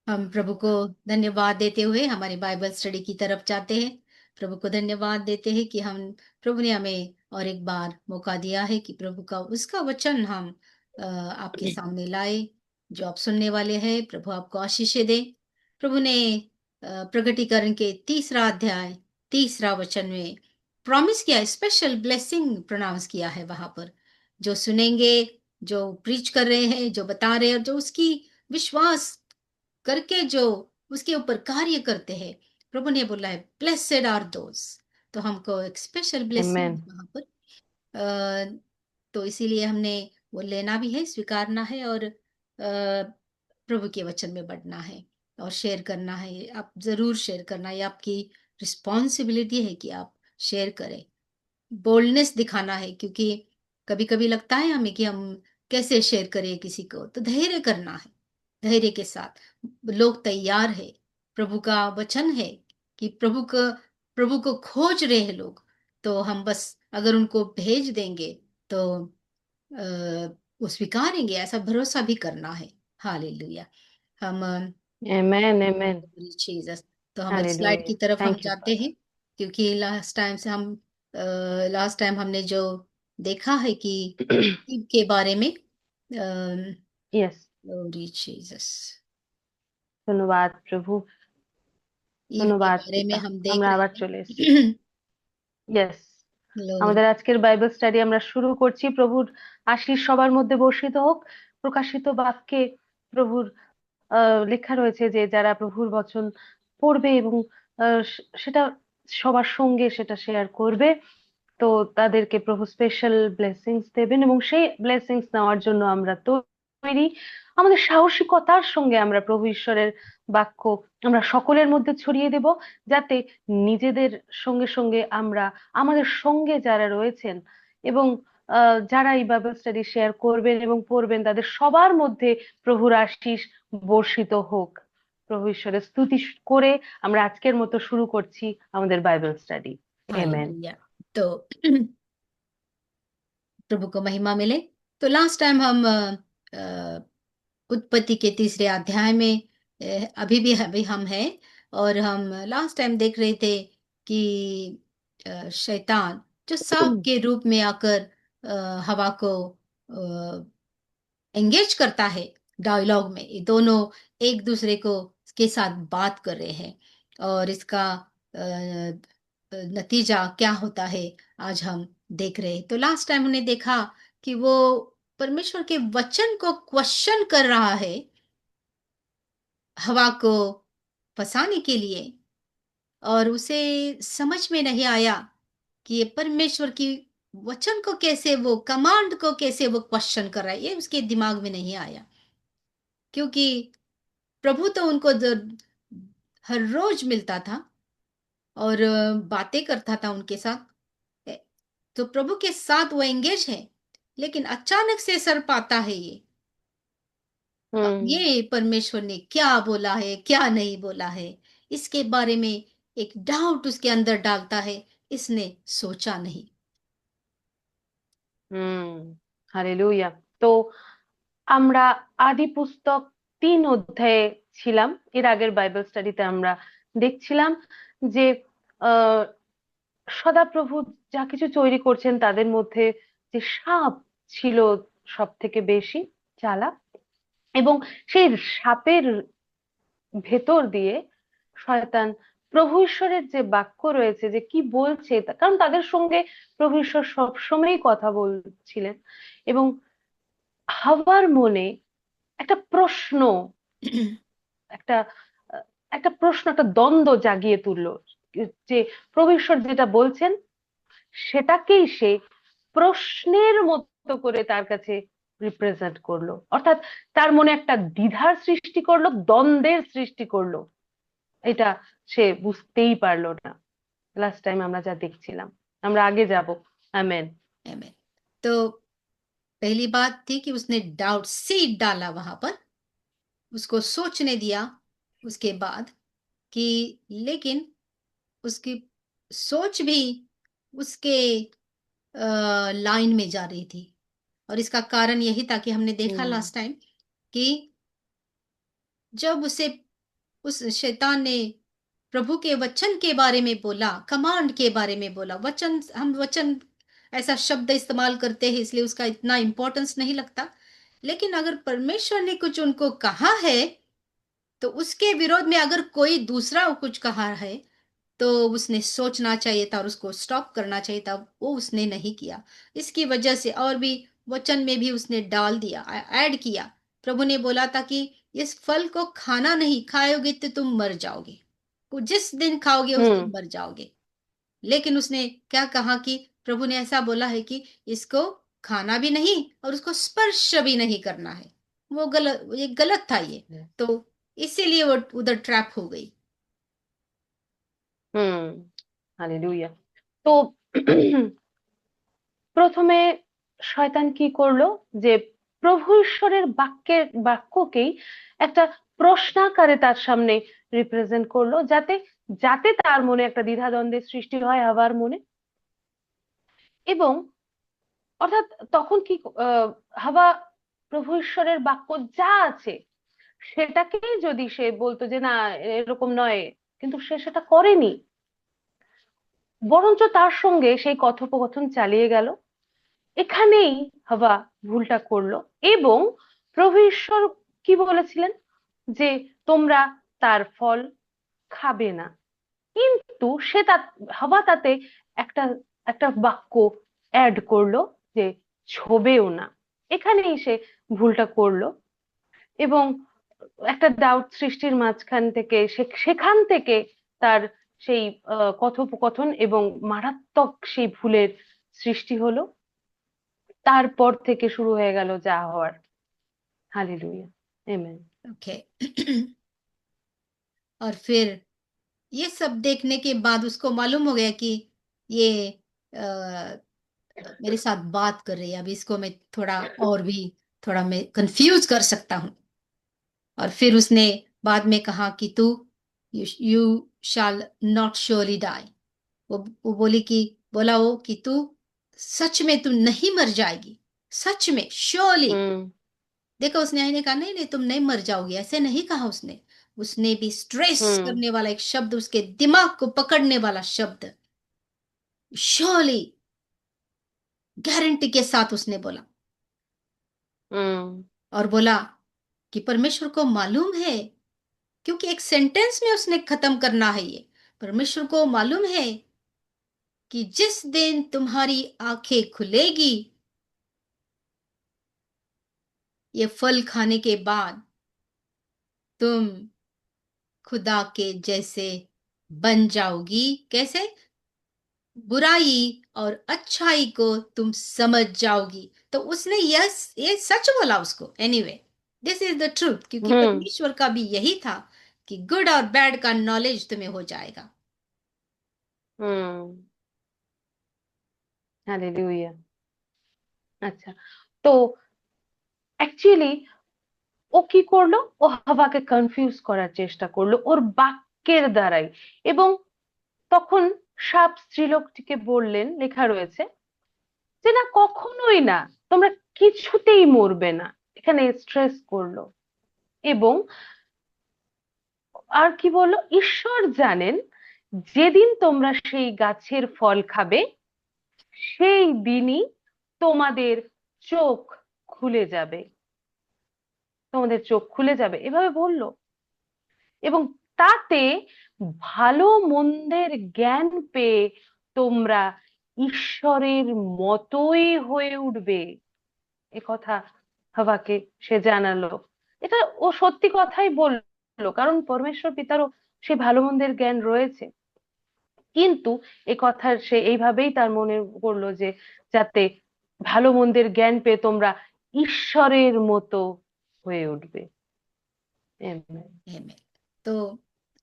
हम प्रभु को धन्यवाद देते हुए हमारी बाइबल स्टडी की तरफ जाते हैं। प्रभु को धन्यवाद देते हैं कि हम प्रभु ने हमें और एक बार मौका दिया है कि प्रभु का उसका वचन हम आपके सामने लाए। जो आप सुनने वाले हैं, प्रभु आपको आशीषें दे। प्रभु ने प्रकटीकरण के 3 अध्याय 3 वचन में प्रॉमिस किया, स्पेशल ब्लेसिंग प्रोनाउंस किया है वहां पर। जो सुनेंगे, जो प्रीच कर रहे हैं, जो बता रहे हैं और जो उसकी विश्वास करके जो उसके ऊपर कार्य करते हैं, प्रभु ने बोला है ब्लेसेड आर दोस। तो हमको एक स्पेशल ब्लेसिंग Amen. वहां पर तो इसीलिए हमने वो लेना भी है, स्वीकारना है और प्रभु के वचन में बढ़ना है और शेयर करना है। आप जरूर शेयर करना, ये आपकी रिस्पॉन्सिबिलिटी है कि आप शेयर करें। बोल्डनेस दिखाना है, क्योंकि कभी कभी लगता है हमें कि हम कैसे शेयर करें किसी को, तो धैर्य करना है। धैर्य के साथ लोग तैयार है। प्रभु का वचन है कि प्रभु को खोज रहे हैं लोग। तो हम बस अगर उनको भेज देंगे तो वो स्वीकारेंगे, ऐसा भरोसा भी करना है। हालेलुया। हम Amen. Amen. जीसस। तो हमारी स्लाइड की Hallelujah. तरफ हम Thank you, जाते Father. हैं, क्योंकि लास्ट टाइम हमने जो देखा है कि ईव के बारे में Yes. ग्लोरी जीसस, ধন্যবাদ প্রভু। ईव के ধন্যবাদ बारे में পিতা। हम देख আমরা আবার চলে এসেছি। रहे हैं। ইয়েস। ग्लोरी। আমাদের আজকের বাইবেল স্টাডি আমরা শুরু করছি। প্রভুর আশীষ সবার মধ্যে বর্ষিত হোক। প্রকাশিত বাক্যে প্রভুর লেখা রয়েছে যে যারা প্রভুর বচন পড়বে এবং সেটা সবার সঙ্গে সেটা শেয়ার করবে, তো তাদেরকে প্রভু স্পেশাল ব্লেসিংস দেবেন এবং সেই ব্লেসিংস নেওয়ার জন্য আমরা তৈরি। আমাদের সাহসিকতার সঙ্গে আমরা প্রভু ঈশ্বরের বাক্য আমরা সকলের মধ্যে ছড়িয়ে দেব, যাতে নিজেদের সঙ্গে সঙ্গে আমরা আমাদের সঙ্গে যারা রয়েছেন এবং যারা এই বাইবেল স্টাডি শেয়ার করবেন এবং পড়বেন তাদের সবার মধ্যে প্রভুর আশীষ বর্ষিত হোক। প্রভু ঈশ্বরের স্তুতি করে আমরা আজকের মতো শুরু করছি আমাদের বাইবেল স্টাডি। আমেন। हालेलुया। तो प्रभु को महिमा मिले। तो लास्ट टाइम हम उत्पत्ति के 3 अध्याय में अभी हम हैं। और हम लास्ट टाइम देख रहे थे कि शैतान जो सांप के रूप में आकर हवा को एंगेज करता है डायलॉग में। ये दोनों एक दूसरे को के साथ बात कर रहे हैं और इसका नतीजा क्या होता है आज हम देख रहे हैं। तो लास्ट टाइम हमने देखा कि वो परमेश्वर के वचन को क्वेश्चन कर रहा है हवा को फंसाने के लिए। और उसे समझ में नहीं आया कि ये परमेश्वर की वचन को कैसे, वो कमांड को कैसे वो क्वेश्चन कर रहा है, ये उसके दिमाग में नहीं आया। क्योंकि प्रभु तो उनको हर रोज मिलता था और बातें करता था उनके साथ। तो प्रभु के साथ वो एंगेज है, लेकिन अचानक से सर पाता है ये। अब হুম। ये परमेश्वर ने क्या बोला है, क्या नहीं बोला है, इसके बारे में एक डाउट उसके अंदर डालता है। इसने सोचा नहीं। হুম। হালেলুয়া। তো আমরা আদি পুস্তক 3 অধ্যায়ে ছিলাম। এর আগের বাইবেল স্টাডিতে আমরা দেখছিলাম যে আহ সদাপ্রভু যা কিছু তৈরি করছেন তাদের মধ্যে যে সাপ ছিল সব থেকে বেশি চালাক, এবং সেই সাপের ভেতর দিয়ে শয়তান প্রভু ঈশ্বরের যে বাক্য রয়েছে যে কি বলছে, কারণ তাদের সঙ্গে প্রভু ঈশ্বর সবসময়ই কথা বলছিলেন, এবং হাওয়ার মনে একটা প্রশ্ন, একটা একটা প্রশ্ন, একটা দ্বন্দ্ব জাগিয়ে তুললো যে প্রভু ঈশ্বর যেটা বলছেন সেটাকেই সে প্রশ্নের মতো করে তার কাছে রিপ্রেজেন্ট করলো, অর্থাৎ তার মনে একটা দ্বিধার সৃষ্টি করলো, দ্বন্দ্বের সৃষ্টি করলো। এটা সে বুঝতেই পারলো না। লাস্ট টাইম আমরা যা দেখছিলাম, আমরা আগে যাব। আমেন। Amen। तो पहली बात थी कि उसने डाउट सीड डाला वहां पर, उसको सोचने दिया। उसके बाद कि लेकिन उसकी सोच भी उसके लाइन में जा रही थी। और इसका कारण यही था कि हमने देखा হুম। लास्ट टाइम कि जब उसे उस शैतान ने प्रभु के वचन के बारे में बोला, कमांड के बारे में बोला। वचन, हम वचन ऐसा शब्द इस्तेमाल करते हैं इसलिए उसका इतना इंपॉर्टेंस नहीं लगता, लेकिन अगर परमेश्वर ने कुछ उनको कहा है तो उसके विरोध में अगर कोई दूसरा कुछ कहा है तो उसने सोचना चाहिए था और उसको स्टॉप करना चाहिए था। वो उसने नहीं किया। इसकी वजह से और भी वचन में भी उसने डाल दिया, ऐड किया। प्रभु ने बोला था कि इस फल को खाना नहीं, खाओगे तो तुम मर जाओगे, जिस दिन खाओगे उस दिन हम्म। मर जाओगे। लेकिन उसने क्या कहा कि प्रभु ने ऐसा बोला है कि इसको खाना भी नहीं और उसको स्पर्श भी नहीं करना है। वो गलत, ये गलत था ये। तो इसीलिए वो उधर ट्रैप हो गई। হুম। হালেলুয়া। তো প্রথমে শয়তান কি করলো, যে প্রভু ঈশ্বরের বাক্যকেই একটা প্রশ্নাকারে তার সামনে রিপ্রেজেন্ট করলো, যাতে যাতে তার মনে একটা দ্বিধাদ্বন্দ্বের সৃষ্টি হয় হাওয়ার মনে। এবং অর্থাৎ তখন কি হাওয়া প্রভু ঈশ্বরের বাক্য যা আছে সেটাকেই যদি সে বলতো যে না এরকম নয়, কিন্তু সে সেটা করেনি, বরঞ্চ তার সঙ্গে সেই কথোপকথন চালিয়ে গেল। এখানেই হাওয়া ভুলটা করলো। এবং প্রভু ঈশ্বর কি বলেছিলেন, যে তোমরা তার ফল খাবে না। কিন্তু সে হাওয়া তাতে একটা একটা বাক্য অ্যাড করলো, যে ছোবেও না। এখানেই সে ভুলটা করলো। এবং একটা ডাউট সৃষ্টির মাঝখান থেকে সেখান থেকে তার সেই কথোপকথন এবং মারাত্মক সেই ভুলের সৃষ্টি হলো। তারপর থেকে শুরু হয়ে গেল যা হওয়ার। Hallelujah, amen. ओके। और फिर ये सब देखने के बाद उसको मालूम हो गया कि ये अ, मेरे साथ बात कर रही है। अब इसको मैं थोड़ा और भी, थोड़ा मैं कंफ्यूज कर सकता हूँ। और फिर उसने बाद में कहा कि तू, you shall not surely die. वो बोली कि, बोला वो कि तू सच में तू नहीं मर जाएगी, सच में श्योरली। হুম। देखो उसने आईने कहा नहीं नहीं तुम नहीं मर जाओगी, ऐसे नहीं कहा उसने। उसने भी स्ट्रेस হুম। करने वाला एक शब्द, उसके दिमाग को पकड़ने वाला शब्द, श्योरली, गारंटी के साथ उसने बोला। হুম। और बोला कि परमेश्वर को मालूम है, क्योंकि एक सेंटेंस में उसने खत्म करना है ये। परमेश्वर को मालूम है कि जिस दिन तुम्हारी आंखें खुलेगी, ये फल खाने के बाद तुम खुदा के जैसे बन जाओगी। कैसे? बुराई और अच्छाई को तुम समझ जाओगी। तो उसने यस, ये सच बोला उसको। Anyway, this is the truth, क्योंकि হুম। परमेश्वर का भी यही था कि गुड और बैड का नॉलेज तुम्हें हो जाएगा। হুম। হালেলুয়া। আচ্ছা। তো অ্যাকচুয়ালি ও কি করলো, ও হাওয়াকে কনফিউজ করার চেষ্টা করলো ওর বাক্যের দ্বারাই। এবং তখন সাপ স্ত্রীলোকটিকে বললেন, লেখা রয়েছে যে না কখনোই না, তোমরা কিছুতেই মরবে না। এখানে স্ট্রেস করলো। এবং আর কি বললো, ঈশ্বর জানেন যেদিন তোমরা সেই গাছের ফল খাবে সেই দিনই তোমাদের চোখ খুলে যাবে, তোমাদের চোখ খুলে যাবে, এভাবে বললো। এবং তাতে ভালো মন্দের জ্ঞান পেয়ে তোমরা ঈশ্বরের মতোই হয়ে উঠবে, এ কথা হাওয়াকে সে জানালো। এটা ও সত্যি কথাই বললো, কারণ পরমেশ্বর পিতারও সে ভালো মন্দের জ্ঞান রয়েছে। কিন্তু এ কথার সে এইভাবেই তার মনে করলো যে যাতে ভালো মন্দের জ্ঞান পেয়ে তোমরা ঈশ্বরের মতো হয়ে উঠবে। Amen। Amen। तो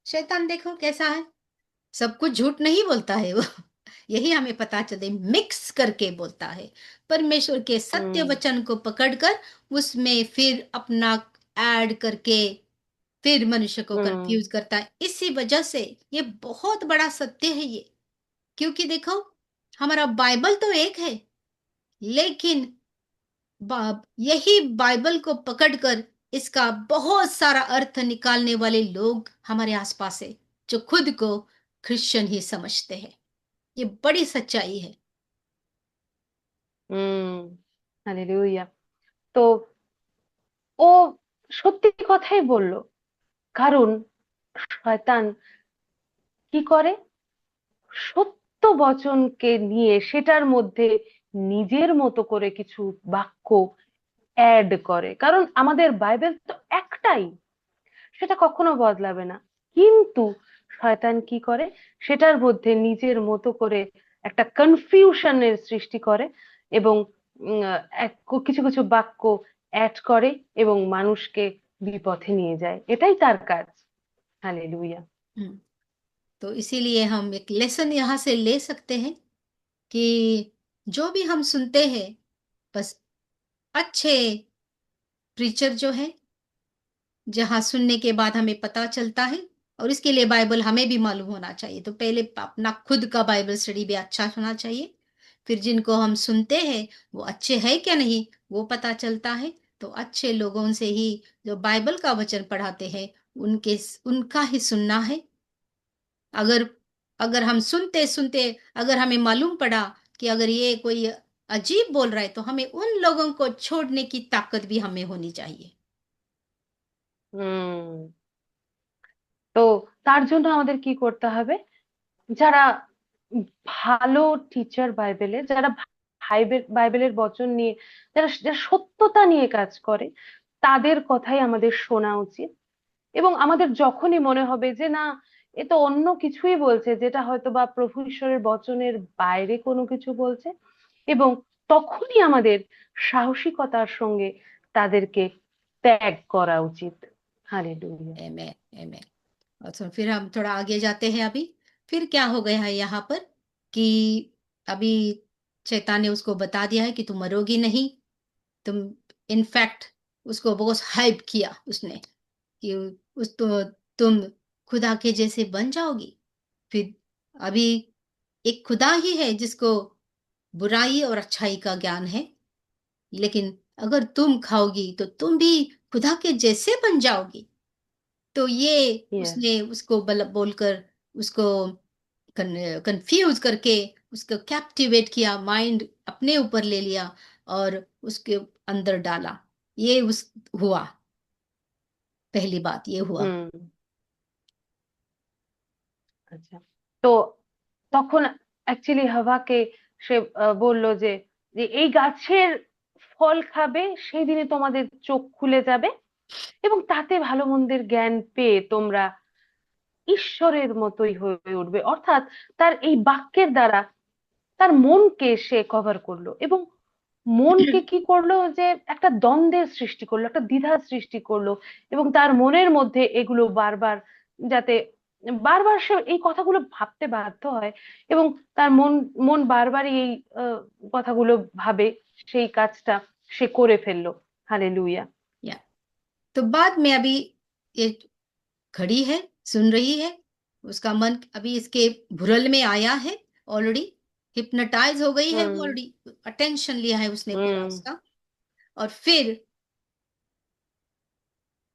शैतान देखो कैसा है, सब कुछ झूठ नहीं बोलता है वो। यही हमें पता चले, मिक्स करके बोलता है। परमेश्वर के सत्य হুম। वचन को पकड़कर उसमें फिर अपना ऐड करके फिर मनुष्य को হুম। कंफ्यूज करता है। इसी वजह से ये बहुत बड़ा सत्य है ये। क्योंकि देखो, हमारा बाइबल तो एक है, लेकिन यही बाइबल को पकड़कर इसका बहुत सारा अर्थ निकालने वाले लोग हमारे आसपास है, जो खुद को क्रिश्चियन ही समझते हैं। ये बड़ी सच्चाई है। হুম। হালেলুয়া। তো ও সত্যি কথাই বলল, কারণ শয়তান কি করে, সত্য বচনকে নিয়ে সেটার মধ্যে নিজের মতো করে কিছু বাক্য অ্যাড করে। কারণ আমাদের বাইবেল তো একটাই, সেটা কখনো বদলাবে না। কিন্তু শয়তান কি করে, সেটার মধ্যে নিজের মতো করে একটা কনফিউশনের সৃষ্টি করে এবং কিছু কিছু বাক্য অ্যাড করে এবং মানুষকে বিপথে নিয়ে যায়। এটাই তার কাজ। হালেলুয়া। हम्म, तो इसीलिए हम एक लेसन यहाँ से ले सकते हैं कि जो भी हम सुनते हैं, बस अच्छे प्रीचर जो है, जहाँ सुनने के बाद हमें पता चलता है, और इसके लिए बाइबल हमें भी मालूम होना चाहिए। तो पहले अपना खुद का बाइबल स्टडी भी अच्छा होना चाहिए। फिर जिनको हम सुनते हैं वो अच्छे हैं क्या नहीं, वो पता चलता है। तो अच्छे लोगों से ही, जो बाइबल का वचन पढ़ाते हैं, उनके उनका ही सुनना है। अगर अगर हम सुनते सुनते अगर हमें मालूम पड़ा कि अगर ये कोई अजीब बोल रहा है, तो हमें उन लोगों को छोड़ने की ताकत भी हमें होनी चाहिए। হুম। তো তার জন্য আমাদের কি করতে হবে, যারা ভালো টিচার বাইবেলে, যারা বাইবেলের বচন নিয়ে, যারা যারা সত্যতা নিয়ে কাজ করে, তাদের কথাই আমাদের শোনা উচিত। এবং আমাদের যখনই মনে হবে যে না, এ তো অন্য কিছুই বলছে, যেটা হয়তো বা প্রভু ঈশ্বরের বচনের বাইরে কোনো কিছু বলছে, এবং তখনই আমাদের সাহসিকতার সঙ্গে তাদেরকে ত্যাগ করা उचित। हालेलुया। Amen, amen. और तो फिर हम थोड़ा आगे जाते हैं अभी। फिर क्या हो गया है यहाँ पर कि अभी शैतान ने उसको बता दिया है कि तुम मरोगी नहीं। तुम इनफैक्ट उसको बहुत हाइप किया उसने कि उस तो तुम खुदा के जैसे बन जाओगी। फिर अभी एक खुदा ही है जिसको बुराई और अच्छाई का ज्ञान है, लेकिन अगर तुम खाओगी तो तुम भी खुदा के जैसे बन जाओगी। तो ये यस। उसने उसको बोलकर उसको कंफ्यूज करके उसको कैप्टिवेट किया, माइंड अपने ऊपर ले लिया और उसके अंदर डाला। ये उस हुआ, पहली बात ये हुआ। হুম। আচ্ছা। তো তখন অ্যাকচুয়ালি হাওয়াকে সে বলল যে যে এই গাছের ফল খাবে, সেই দিনে তোমাদের চোখ খুলে যাবে এবং তাতে ভালো মন্দের জ্ঞান পেয়ে তোমরা ঈশ্বরের মতোই হয়ে উঠবে। অর্থাৎ তার এই বাক্যের দ্বারা তার মনকে সে কভার করলো এবং মনকে কি করলো, যে একটা দ্বন্দ্বের সৃষ্টি করলো, একটা দ্বিধার সৃষ্টি করলো এবং তার মনের মধ্যে এগুলো বারবার, যাতে বারবার সে এই কথাগুলো ভাবতে বাধ্য হয় এবং তার মন মন বারবারই এই কথাগুলো ভাবে, সেই কাজটা সে করে ফেললো। হালেলুয়া। या तो बाद में अभी ये खड़ी है, सुन रही है, उसका मन अभी इसके भुरल में आया है ऑलरेडी, हिप्नोटाइज हो गई है হুম। वो ऑलरेडी, अटेंशन लिया है उसने पूरा হুম। उसका। और फिर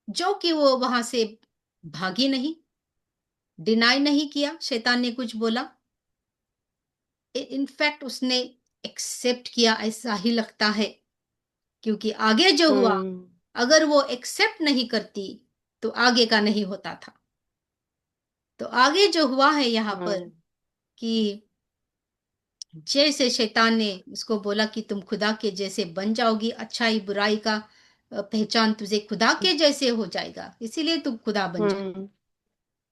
जो कि वो वहां से भागी नहीं, डिनाई नहीं किया, शैतान ने कुछ बोला, इनफैक्ट उसने एक्सेप्ट किया, ऐसा ही लगता है। क्योंकि आगे जो हुआ, হুম। अगर वो एक्सेप्ट नहीं करती तो आगे का नहीं होता था। तो आगे जो हुआ है यहाँ হুম। पर कि जैसे शैतान ने उसको बोला कि तुम खुदा के जैसे बन जाओगी, अच्छाई बुराई का पहचान तुझे खुदा के जैसे हो जाएगा, इसीलिए तुम खुदा बन जाओ। হুম।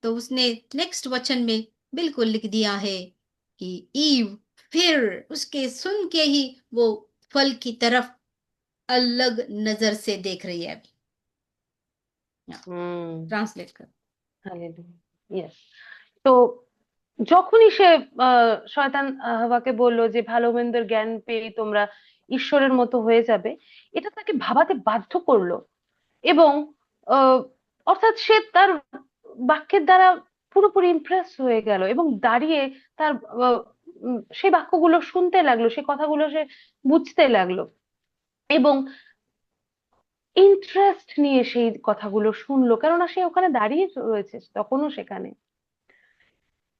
तो उसने नेक्स्ट वचन में बिल्कुल लिख दिया है कि ईव फिर उसके सुन के ही वो फल की तरफ अलग नजर से देख रही है अभी। হুম। ट्रांसलेट कर। হালেলুয়া। ইয়েস। তো যখনই সে শয়তান হাওয়াকে বলল যে ভালো মন্দের জ্ঞান পেয়ে তোমরা ঈশ্বরের মতো হয়ে যাবে, এটা তাকে ভাবাতে বাধ্য করলো এবং আহ, অর্থাৎ সে তার বাক্যের দ্বারা পুরোপুরি ইমপ্রেস হয়ে গেল এবং দাঁড়িয়ে তার সেই বাক্যগুলো শুনতে লাগলো, সে কথাগুলো সে বুঝতে লাগলো এবং ইন্টারেস্ট নিয়ে সেই কথাগুলো শুনলো, কেননা সে ওখানে দাঁড়িয়ে রয়েছে তখনও সেখানে।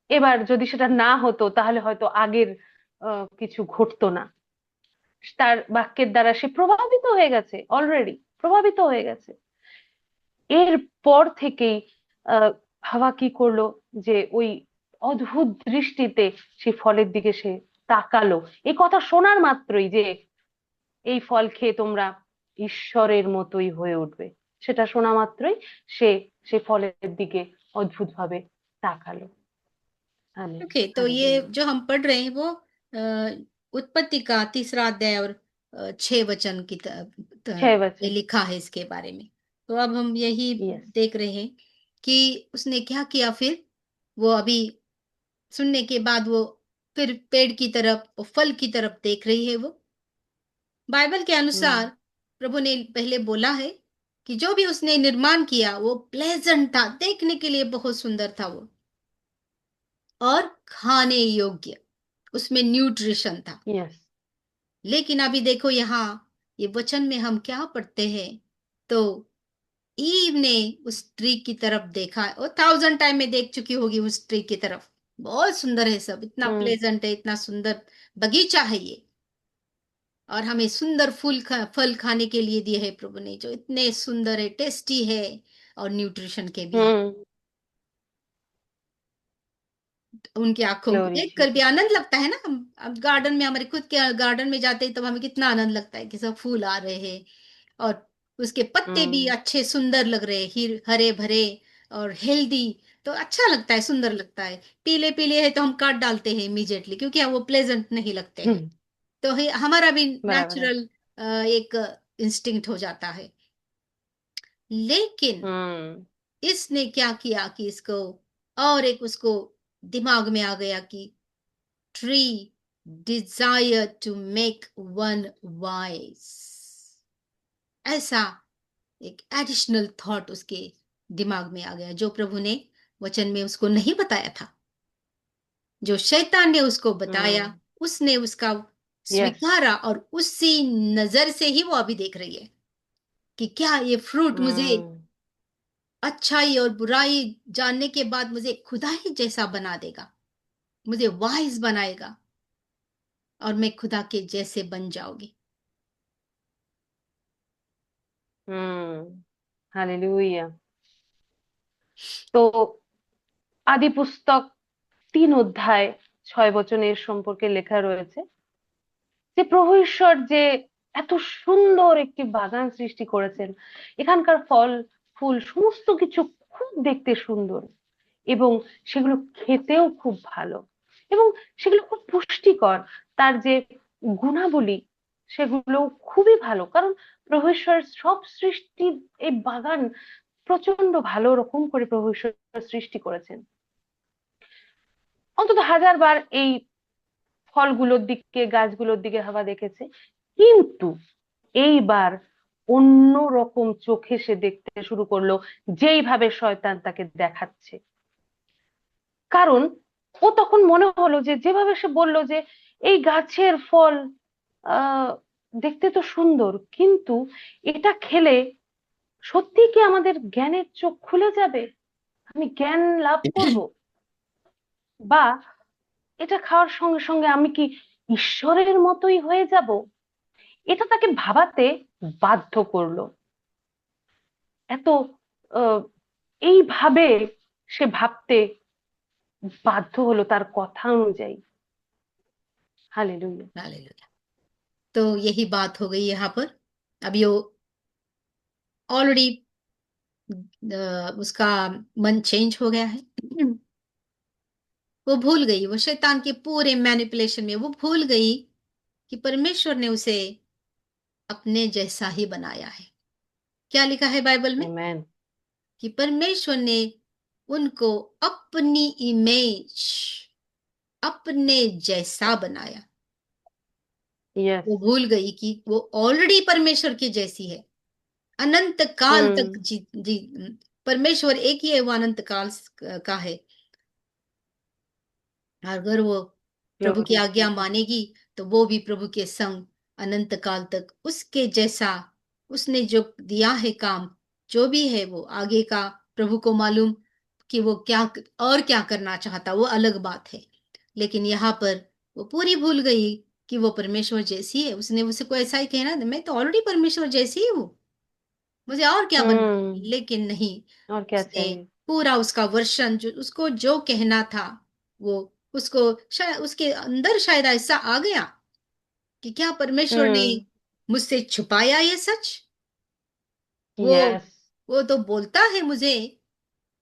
এবার যদি সেটা না হতো তাহলে হয়তো আগের কিছু ঘটতো না। তার বাক্যের দ্বারা সে প্রভাবিত হয়ে গেছে, অলরেডি প্রভাবিত হয়ে গেছে। এর পর থেকেই হাওয়া কি করলো, যে ওই অদ্ভুত দৃষ্টিতে সেই ফলের দিকে সে তাকালো, এই কথা শোনার মাত্রই যে এই ফল খেয়ে তোমরা ঈশ্বরের মতোই হয়ে উঠবে, সেটা শোনা মাত্রই সে সে ফলের দিকে অদ্ভুত ভাবে ताकालो। आमीन। ओके, तो ये हालेलुया। जो हम पढ़ रहे हैं वो उत्पत्ति का 3 अध्याय और 6 वचन की छह में वचन। लिखा है इसके बारे में। तो अब हम यही यस। देख रहे हैं कि उसने क्या किया फिर। वो अभी सुनने के बाद वो फिर पेड़ की तरफ और फल की तरफ देख रही है वो। बाइबल के अनुसार हम्म। प्रभु ने पहले बोला है कि जो भी उसने निर्माण किया वो प्लेजेंट था, देखने के लिए बहुत सुंदर था वो, और खाने योग्य, उसमें न्यूट्रिशन था। यस। लेकिन अभी देखो यहाँ ये वचन में हम क्या पढ़ते हैं। तो ईव ने उस ट्री की तरफ देखा, और 1000 टाइम में देख चुकी होगी उस ट्री की तरफ। बहुत सुंदर है, सब इतना हम्म। प्लेजेंट है, इतना सुंदर बगीचा है ये। और हमें सुंदर फल खाने के लिए दिए है प्रभु ने, जो इतने सुंदर है, टेस्टी है, और न्यूट्रिशन के भी है। हम्म। उनकी आंखों को ग्लोरी देख कर भी जीसस। आनंद लगता है ना। हम अब गार्डन में, हमारे खुद के गार्डन में जाते हैं तब हमें कितना आनंद लगता है कि सब फूल आ रहे हैं, और उसके पत्ते भी हम्म। अच्छे सुंदर लग रहे हैं, हरे भरे और हेल्दी। तो अच्छा लगता है, सुंदर लगता है। पीले पीले है तो हम काट डालते हैं इमीडिएटली, क्योंकि वो प्लेजेंट नहीं लगते हैं। हम्म। तो हमारा भी बराबर है। नेचुरल एक इंस्टिंक्ट हो जाता है। लेकिन हम्म। इसने क्या किया कि इसको और एक उसको दिमाग में आ गया कि tree desire to make one wise. ऐसा एक एडिशनल थॉट उसके दिमाग में आ गया, जो प्रभु ने वचन में उसको नहीं बताया था, जो शैतान ने उसको बताया। हम्म। उसने उसका यस। स्वीकारा, और उसी नजर से ही वो अभी देख रही है कि क्या ये फ्रूट मुझे हम्म। अच्छाई और बुराई जानने के बाद मुझे खुदा ही जैसा बना देगा, मुझे वाइज बनाएगा, और मैं खुदा के जैसे बन जाऊंगी। हालेलुया। তো আদি পুস্তক 3 অধ্যায় 6 বচনের সম্পর্কে লেখা রয়েছে যে প্রভু ঈশ্বর যে এত সুন্দর একটি বাগান সৃষ্টি করেছেন, এখানকার ফল ফুল সমস্ত কিছু খুব দেখতে সুন্দর, এবং সেগুলো খেতেও খুব ভালো, এবং সেগুলো খুব পুষ্টিকর। তার যে গুণাবলী সেগুলো খুবই ভালো, কারণ প্রভু ঈশ্বর সব সৃষ্টি, এই বাগান প্রচন্ড ভালো রকম করে প্রভু ঈশ্বর সৃষ্টি করেছেন। অন্তত 1000 বার এই ফলগুলোর দিকে, গাছগুলোর দিকে হাওয়া দেখেছে, কিন্তু এইবার অন্য রকম চোখে সে দেখতে শুরু করলো, যেইভাবে শয়তান তাকে দেখাচ্ছে। কারণ ও তখন মনে হলো যে যেভাবে সে বলল যে এই গাছের ফল আহ দেখতে তো সুন্দর, কিন্তু এটা খেলে সত্যি কি আমাদের জ্ঞানের চোখ খুলে যাবে, আমি জ্ঞান লাভ করব, বা এটা খাওয়ার সঙ্গে সঙ্গে আমি কি ঈশ্বরের মতোই হয়ে যাব, এটা তাকে ভাবাতে বাধ্য করলো। এত আহ, এইভাবে সে ভাবতে বাধ্য হলো তার কথা অনুযায়ী। हालेलुया। हालेलुया। तो यही बात हो गई यहाँ पर। अभी वो ऑलरेडी उसका मन चेंज हो गया है। वो भूल गई, वो शैतान के पूरे मैनिपुलेशन में वो भूल गई कि परमेश्वर ने उसे अपने जैसा ही बनाया है। क्या लिखा है बाइबल में? आमेन। कि परमेश्वर ने उनको अपनी इमेज, अपने जैसा बनाया। यस। वो भूल गई कि वो ऑलरेडी परमेश्वर की जैसी है, अनंत काल तक हम्म। जी जी। परमेश्वर एक ही है, वो अनंत काल का है। अगर वो प्रभु की ग्लोरी आज्ञा जीसस। मानेगी तो वो भी प्रभु के संग अनंत काल तक उसके जैसा उसने जो दिया है काम, जो भी है वो आगे का प्रभु को मालूम कि वो क्या और क्या करना चाहता, वो अलग बात है। लेकिन यहाँ पर वो पूरी भूल गई कि वो परमेश्वर जैसी है। उसने उसको ऐसा ही कहना, मैं तो ऑलरेडी परमेश्वर जैसी ही हूँ, मुझे और क्या बनना है? हम्म। लेकिन नहीं, और क्या उसने चाहिए। पूरा उसका वर्षन जो उसको जो कहना था, वो उसको शायद उसके अंदर शायद ऐसा आ गया कि क्या परमेश्वर ने हम्म। मुझसे छुपाया ये सच? वो यस। वो तो बोलता है मुझे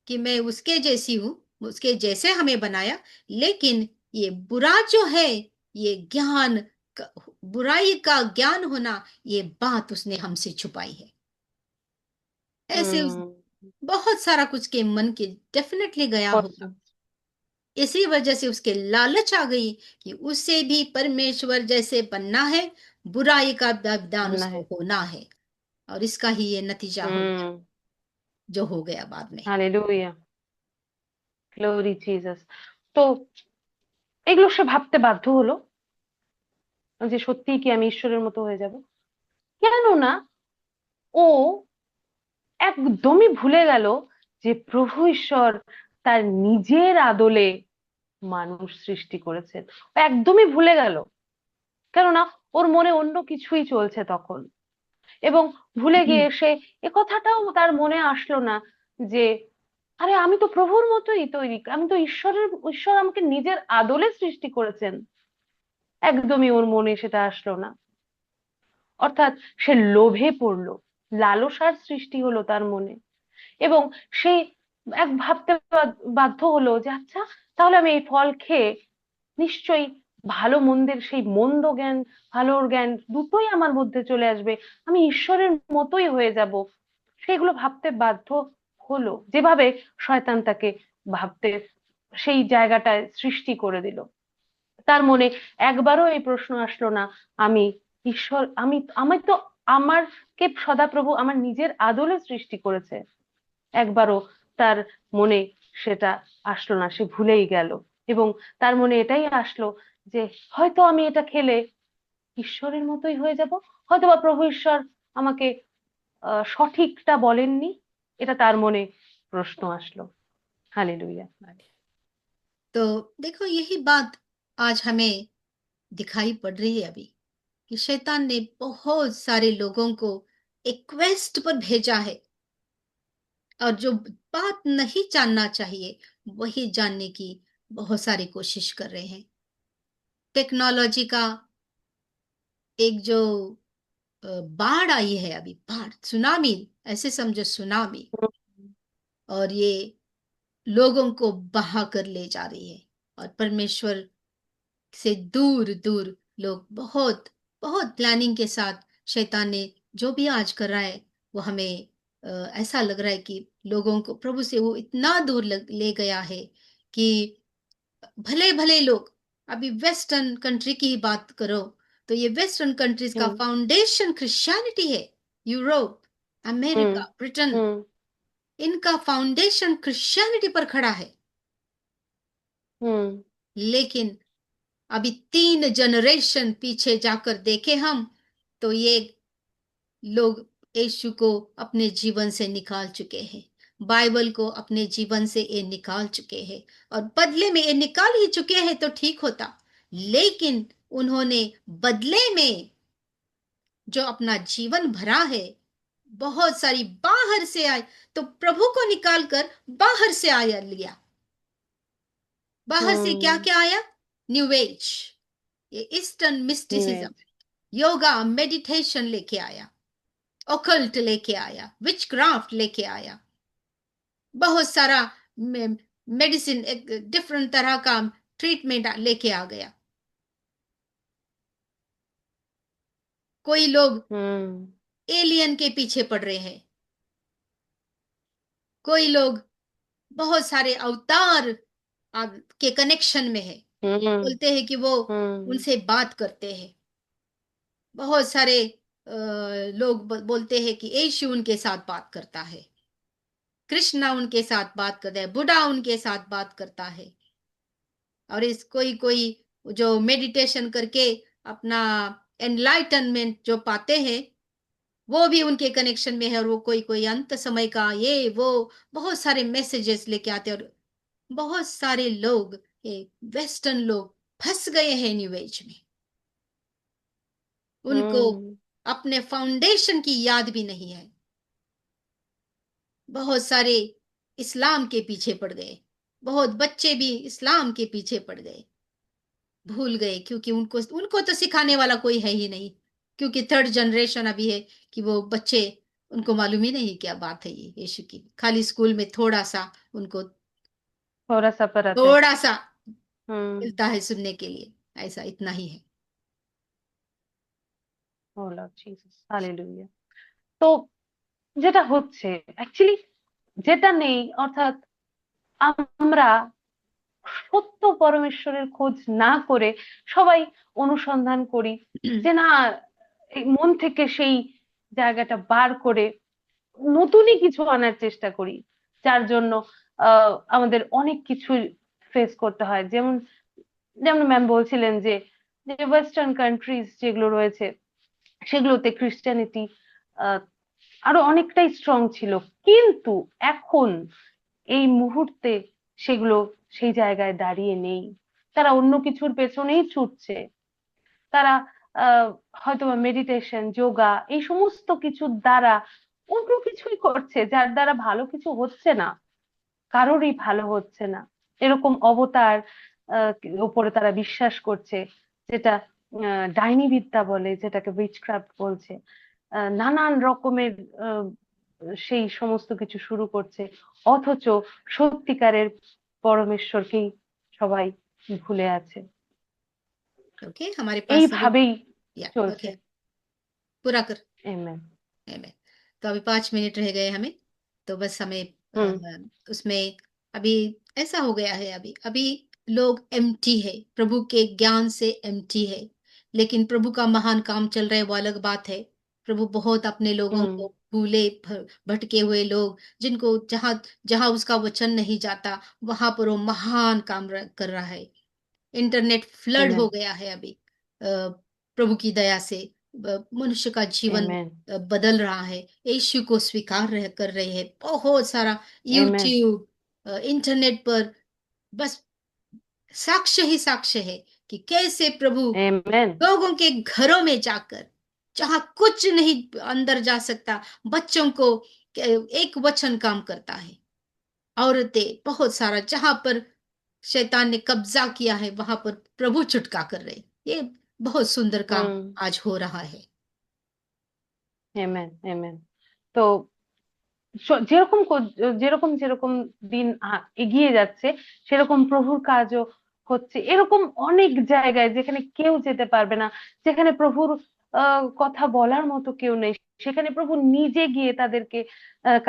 कि मैं उसके जैसी हूँ, उसके जैसे हमें बनाया, लेकिन ये बुरा जो है, ये ज्ञान बुराई का ज्ञान होना, ये बात उसने हमसे छुपाई है। ऐसे हम्म। बहुत सारा कुछ के मन के डेफिनेटली गया बहुत होगा। सब इसी वजह से उसके लालच आ गई कि उसे भी परमेश्वर जैसे बनना है, बुराई का विधान बनना उसको है। होना है, और इसका ही ये नतीजा हो गया हम्म। जो हो गया बाद में। হালেলুয়া। Glory Jesus. তো এগুলো সে ভাবতে বাধ্য হলো যে সত্যিই কি আমি ঈশ্বরের মতো হয়ে যাব। কেননা ও একদমই ভুলে গেল যে প্রভু ঈশ্বর তার নিজের আদলে মানুষ সৃষ্টি করেছেন। ও একদমই ভুলে গেল, কেননা ওর মনে অন্য কিছুই চলছে তখন। এবং ভুলে हम्म। গিয়ে সে এ কথাটাও তার মনে আসলো না যে আরে আমি তো প্রভুর মতোই তৈরি, আমি তো ঈশ্বর আমাকে নিজের আদলে সৃষ্টি করেছেন। একদমই ওর মনে সেটা আসলো না। অর্থাৎ সে লোভে পড়লো, লালসার সৃষ্টি হলো তার মনে। এবং সে এক ভাবতে বাধ্য হলো যে আচ্ছা, তাহলে আমি এই ফল খেয়ে নিশ্চয়ই ভালো মন্দের সেই মন্দ জ্ঞান, ভালোর জ্ঞান দুটোই আমার মধ্যে চলে আসবে, আমি ঈশ্বরের মতোই হয়ে যাব। সেগুলো ভাবতে বাধ্য হলো, যেভাবে শয়তান তাকে ভাবতে সেই জায়গাটায় সৃষ্টি করে দিল। তার মনে একবারও এই প্রশ্ন আসলো না আমি ঈশ্বর, আমি তো আমারকে সদাপ্রভু আমার নিজের আদলে সৃষ্টি করেছে। একবারও তার মনে সেটা আসলো না, সে ভুলেই গেল। এবং তার মনে এটাই আসলো যে হয়তো আমি এটা খেলে ঈশ্বরের মতোই হয়ে যাব, হয়তো বা প্রভু ঈশ্বর আমাকে সঠিকটা বলেননি। এটা তার মনে প্রশ্ন আসলো। হালেলুয়া। तो देखो, यही बात आज हमें दिखाई पड़ रही है अभी, कि शैतान ने बहुत सारे लोगों को एक क्वेस्ट पर भेजा है, और जो बात नहीं जानना चाहिए वही जानने की बहुत सारी कोशिश कर रहे हैं। टेक्नोलॉजी का एक जो बाढ़ आई है अभी, बाढ़ सुनामी, ऐसे समझो सुनामी, और ये लोगों को बहा कर ले जा रही है, और परमेश्वर से दूर दूर लोग बहुत बहुत प्लानिंग के साथ शैतान ने जो भी आज कर रहा है, वो हमें ऐसा लग रहा है कि लोगों को प्रभु से वो इतना दूर ले गया है कि भले भले लोग, अभी वेस्टर्न कंट्री की ही बात करो, तो ये वेस्टर्न कंट्रीज का हम्म। फाउंडेशन क्रिश्चियनिटी है। यूरोप, हम्म। अमेरिका, ब्रिटेन, हम्म। इनका फाउंडेशन क्रिश्चियनिटी पर खड़ा है। हम्म। लेकिन अभी 3 जनरेशन पीछे जाकर देखे हम, तो ये लोग यीशु को अपने जीवन से निकाल चुके हैं, बाइबल को अपने जीवन से ये निकाल चुके हैं, और बदले में ये निकाल ही चुके हैं तो ठीक होता, लेकिन उन्होंने बदले में जो अपना जीवन भरा है, बहुत सारी बाहर से आए, तो प्रभु को निकाल कर बाहर से आया लिया। बाहर से क्या हम्म। क्या आया? न्यू एज, ये ईस्टर्न मिस्टिसिज्म, निवेश। योगा मेडिटेशन लेके आया, ओकल्ट लेके आया, विच क्राफ्ट लेके आया, बहुत सारा मेडिसिन, एक डिफरेंट तरह का ट्रीटमेंट लेके आ गया। कोई लोग हम्म। एलियन के पीछे पड़ रहे हैं, कोई लोग बहुत सारे अवतार के कनेक्शन में है, हम्म। बोलते हैं कि वो हम्म। उनसे बात करते हैं। बहुत सारे लोग बोलते हैं कि यीशु उनके साथ बात करता है, कृष्णा उनके साथ बात करता है, बुद्धा उनके साथ बात करता है। और इस कोई कोई जो मेडिटेशन करके अपना एनलाइटनमेंट जो पाते हैं, वो भी उनके कनेक्शन में है, और वो कोई कोई अंत समय का ये वो बहुत सारे मैसेजेस लेके आते हैं। और बहुत सारे लोग, ये वेस्टर्न लोग फंस गए हैं न्यू एज में। उनको हम्म। अपने फाउंडेशन की याद भी नहीं है। बहुत सारे इस्लाम के पीछे पड़ गए, बहुत बच्चे भी इस्लाम के पीछे पड़ गए, भूल गए, क्योंकि उनको उनको तो सिखाने वाला कोई है ही नहीं। क्योंकि थर्ड जनरेशन अभी है कि वो बच्चे, उनको मालूम ही नहीं क्या बात है ये यीशु की। खाली स्कूल में थोड़ा सा उनको, थोड़ा सा परत है। थोड़ा सा हम्म। मिलता है सुनने के लिए, ऐसा इतना ही है। ও লর্ড জিসাস, হালেলুয়া। তো যেটা হচ্ছে অ্যাকচুয়ালি, যেটা নেই, অর্থাৎ আমরা সত্য পরমেশ্বরের খোঁজ না করে সবাই অনুসন্ধান করি যে না, এই মন থেকে সেই জায়গাটা বার করে নতুনই কিছু আনার চেষ্টা করি, যার জন্য আমাদের অনেক কিছু ফেস করতে হয়। যেমন যেমন ম্যাম বলছিলেন যে যে ওয়েস্টার্ন কান্ট্রিজ যেগুলো রয়েছে সেগুলোতে ক্রিশ্চিয়ানিটি আরো অনেকটাই স্ট্রং ছিল, কিন্তু এখন এই মুহূর্তে সেগুলো সেই জায়গায় দাঁড়িয়ে নেই। তারা অন্য কিছুর পেছনেই ছুটছে। তারা হয়তো মেডিটেশন, যোগা, এই সমস্ত কিছুর দ্বারা অন্য কিছুই করছে, যার দ্বারা ভালো কিছু হচ্ছে না, কারোরই ভালো হচ্ছে না। এরকম অবতার উপরে তারা বিশ্বাস করছে, যেটা ডাইনি বিদ্যা বলে, যেটাকে উইচক্রাফট বলছে। নানান রকমের আহ, সেই সমস্ত কিছু শুরু করছে, অথচ সত্যিকারের পরমেশ্বরকেই সবাই ভুলে আছে। ओके, हमारे पास अभी, এইভাবেই या চলছে। ओके, पूरा कर। Amen। में तो अभी 5 मिनट रह गए हमें। तो बस हमें হুম। उसमें अभी ऐसा हो गया है, अभी अभी लोग एम्प्टी है, प्रभु के ज्ञान से एम्प्टी है। लेकिन प्रभु का महान काम चल रहा है, वो अलग बात है। प्रभु बहुत अपने लोगों হুম। को, भूले भटके हुए लोग, जिनको जहां जहां उसका वचन नहीं जाता, वहां पर वो महान काम कर रहा है। इंटरनेट फ्लड हो Amen। गया है अभी, प्रभु की दया से मनुष्य का जीवन Amen। बदल रहा है। यीशु को स्वीकार कर रहे हैं बहुत सारा। Amen। यूट्यूब, इंटरनेट पर बस साक्ष्य ही साक्ष्य है कि कैसे प्रभु Amen। लोगों के घरों में जाकर, जहां कुछ नहीं अंदर जा सकता, बच्चों को एक वचन काम करता है। औरतें बहुत सारा, जहां पर शैतान ने कब्जा किया है, वहां पर प्रभु छुटका कर रहे। ये बहुत सुंदर काम হুম। आज हो रहा है। Amen। Amen। তো যেরকম যেরকম যেরকম দিন এগিয়ে যাচ্ছে, সেরকম প্রভুর কাজও হচ্ছে এরকম অনেক জায়গায়, যেখানে কেউ যেতে পারবে না, যেখানে প্রভুর কথা বলার মতো কেউ নেই, সেখানে প্রভু নিজে গিয়ে তাদেরকে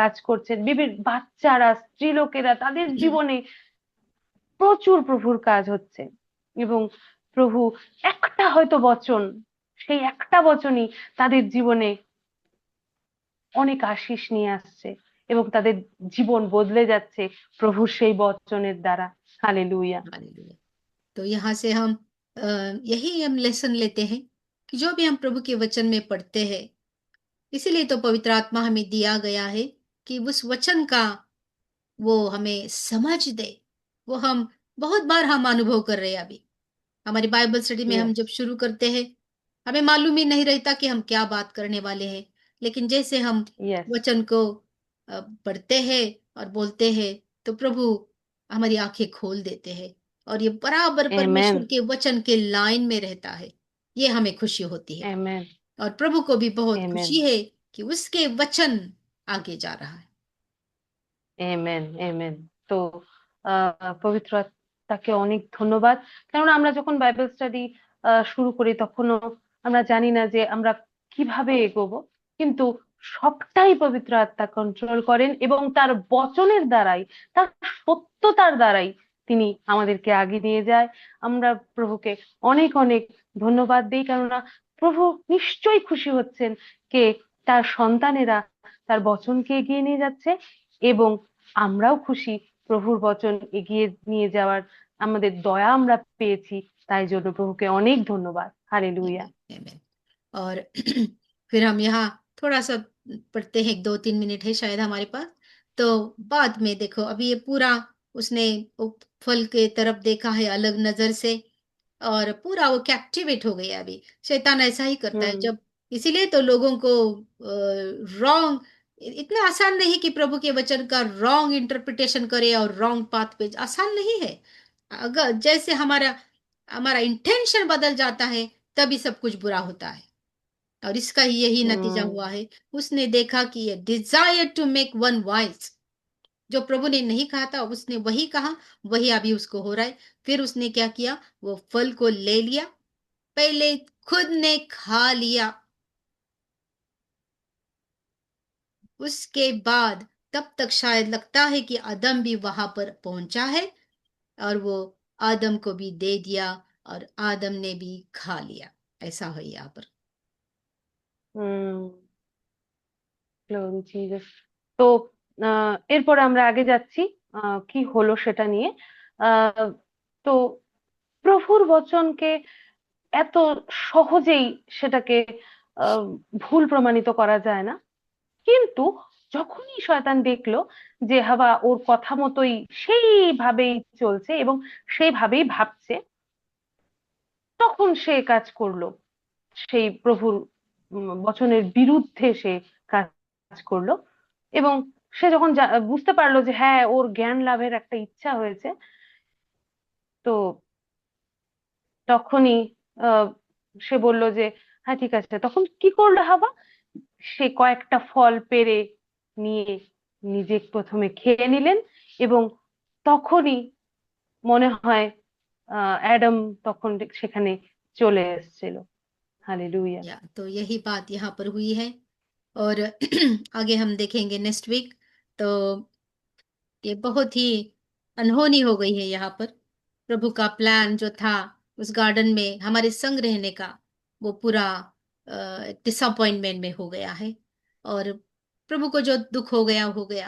কাজ করছেন। বিভিন্ন বাচ্চারা, স্ত্রীলোকেরা, তাদের জীবনে প্রচুর প্রভুর কাজ হচ্ছে। এবং প্রভু একটা হয়তো বচন, সেই একটা বচনই তাদের জীবনে অনেক আশিস নিয়ে আসছে, এবং তাদের জীবন বদলে যাচ্ছে প্রভুর সেই বচনের দ্বারা। হালেলুয়া। हालेलुया। तो यहाँ से हम अ, यही हम लेसन लेते हैं कि जो भी हम प्रभु के वचन में पढ़ते हैं, इसीलिए तो पवित्र आत्मा हमें दिया गया है कि उस वचन का वो हमें समझ दे। वो हम बहुत बार हम अनुभव कर रहे हैं अभी। हमारी बाइबल स्टडी में हम यस। जब शुरू करते हैं, हमें मालूम ही नहीं रहता कि हम क्या बात करने वाले हैं। लेकिन जैसे हम यस। वचन को पढ़ते हैं और बोलते हैं, तो प्रभु हमारी आंखें खोल देते हैं, और ये बराबर आमेन। परमेश्वर के वचन के लाइन में रहता है। ये हमें खुशी होती है, आमेन। और प्रभु को भी बहुत आमेन। खुशी है कि उसके वचन आगे जा रहा है। আমেন। আমেন। তো পবিত্র আত্মাকে অনেক ধন্যবাদ। কেননা আমরা যখন বাইবেল স্টাডি শুরু করি, তখনও আমরা জানি না যে আমরা কিভাবে এগোবো, কিন্তু সবটাই পবিত্র আত্মা কন্ট্রোল করেন, এবং তার বচনের দ্বারাই, তার সত্যতার দ্বারাই তিনি আমাদেরকে আগে নিয়ে যায়। আমরা প্রভুকে অনেক অনেক ধন্যবাদ দিই, কেননা প্রভু নিশ্চয়ই খুশি হচ্ছেন কে তার সন্তানেরা তার বচনকে এগিয়ে নিয়ে যাচ্ছে, এবং আমরাও খুশি প্রভুর বচন এগিয়ে নিয়ে যাওয়ার আমাদের দয়া আমরা পেয়েছি। তাই জন্য প্রভুকে অনেক ধন্যবাদ। হালেলুয়া। आमेन, आमेन। और फिर हम यहाँ थोड़ा सा पढ़ते हैं, 2-3 मिनट है शायद हमारे पास। तो बाद में देखो, अभी ये पूरा उसने वो फल के तरफ देखा है अलग नजर से, और पूरा वो कैप्टिवेट हो गया। अभी शैतान ऐसा ही करता है हम्म। जब, इसीलिए तो लोगों को रॉन्ग, इतना आसान नहीं कि प्रभु के वचन का रॉन्ग इंटरप्रिटेशन करे और रॉन्ग पाथ पे, आसान नहीं है। अगर जैसे हमारा हमारा इंटेंशन बदल जाता है, तभी सब कुछ बुरा होता है। और इसका यही नतीजा हम्म। हुआ है। उसने देखा कि ये desire to make one wise, जो प्रभु ने नहीं कहा था उसने वही कहा, वही अभी उसको हो रहा है। फिर उसने क्या किया, वो फल को ले लिया, पहले खुद ने खा लिया, उसके बाद तब तक शायद लगता है कि आदम भी वहां पर पहुंचा है, और वो आदम को भी दे दिया, और आदम ने भी खा लिया। ऐसा है यहाँ पर। হুম। Glory Jesus. তো এরপর আমরা আগে যাচ্ছি কি হলো সেটা নিয়ে। আহ তো প্রভুর বচনকে এত সহজেই সেটাকে আহ ভুল প্রমাণিত করা যায় না, কিন্তু যখনই শয়তান দেখলো যে হাওয়া ওর কথা মতোই সেইভাবেই চলছে এবং সেইভাবেই ভাবছে, তখন সে কাজ করলো, সেই প্রভুর বচনের বিরুদ্ধে সে কাজ করলো। এবং সে যখন বুঝতে পারলো যে হ্যাঁ ওর জ্ঞান লাভের একটা ইচ্ছা হয়েছে, তো তখনই আহ সে বলল যে হ্যাঁ ঠিক আছে। তখন কি করলো হাওয়া, সে কয়েকটা ফল পেড়ে নিয়ে নিজে প্রথমে খেয়ে নিলেন, এবং তখনই মনে হয় অ্যাডাম তখন সেখানে চলে এসেছিল। হালেলুয়া। या तो यही बात यहाँ पर हुई है। और आगे हम देखेंगे नेक्स्ट वीक। तो ये बहुत ही अनहोनी हो गई है यहाँ पर। प्रभु का प्लान जो था उस गार्डन में हमारे संग रहने का, वो पूरा डिसअपॉइंटमेंट में हो गया है। और प्रभु को जो दुख हो गया।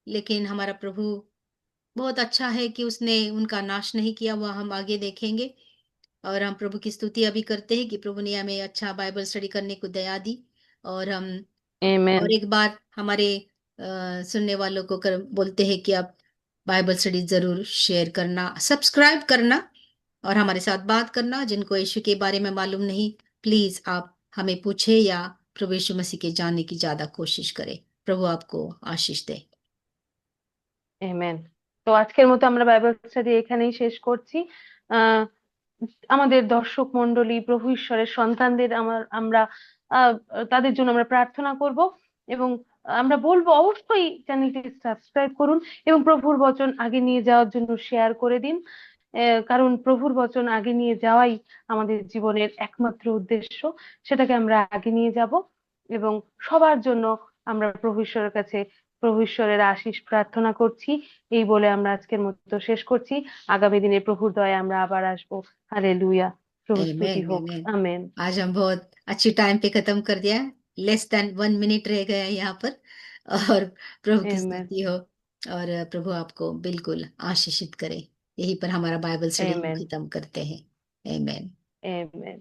लेकिन हमारा प्रभु बहुत अच्छा है कि उसने उनका नाश नहीं किया, वह हम आगे देखेंगे। और हम प्रभु की स्तुति अभी करते हैं कि प्रभु ने हमें अच्छा बाइबल स्टडी करने को दया दी। और हम आमेन। और एक बार हमारे सुनने वालों को बोलते हैं कि आप बाइबल स्टडी जरूर शेयर करना, सब्सक्राइब करना, और हमारे साथ बात करना। जिनको यीशु के बारे में मालूम नहीं, प्लीज आप हमें पूछे, या प्रभु यीशु मसीह के जानने की ज्यादा कोशिश करें। प्रभु आपको आशीष दे। আমেন। তো আজকের মতো আমরা বাইবেল স্টাডি এখানেই শেষ করছি। আহ আমাদের দর্শক মণ্ডলী, প্রভু ঈশ্বরের সন্তানদের আমরা আহ তাদের জন্য আমরা প্রার্থনা করব, এবং আমরা বলবো অবশ্যই চ্যানেলটি সাবস্ক্রাইব করুন এবং প্রভুর বচন আগে নিয়ে যাওয়ার জন্য শেয়ার করে দিন। কারণ প্রভুর বচন আগে নিয়ে যাওয়াই আমাদের জীবনের একমাত্র উদ্দেশ্য। সেটাকে আমরা আগে নিয়ে যাব, এবং সবার জন্য আমরা প্রভু ঈশ্বরের কাছে প্রভু ঈশ্বরের আশীষ প্রার্থনা করছি। এই বলে আমরা আজকের মতো শেষ করছি। আগামী দিনে প্রভুর দয়ায় আমরা आবার আসবো। हालेलुया। प्रभु स्तुति आमेन हो। आमेन। आमेन। आज हम बहुत अच्छी टाइम पे खत्म कर दिया। लेस देन 1 मिनट रह गया है यहाँ पर। और प्रभु की आमेन। स्तुति हो। और प्रभु आपको बिल्कुल आशीषित करे। यही पर हमारा बाइबल स्टडी हम आमेन। खत्म करते हैं। आमेन। आमेन।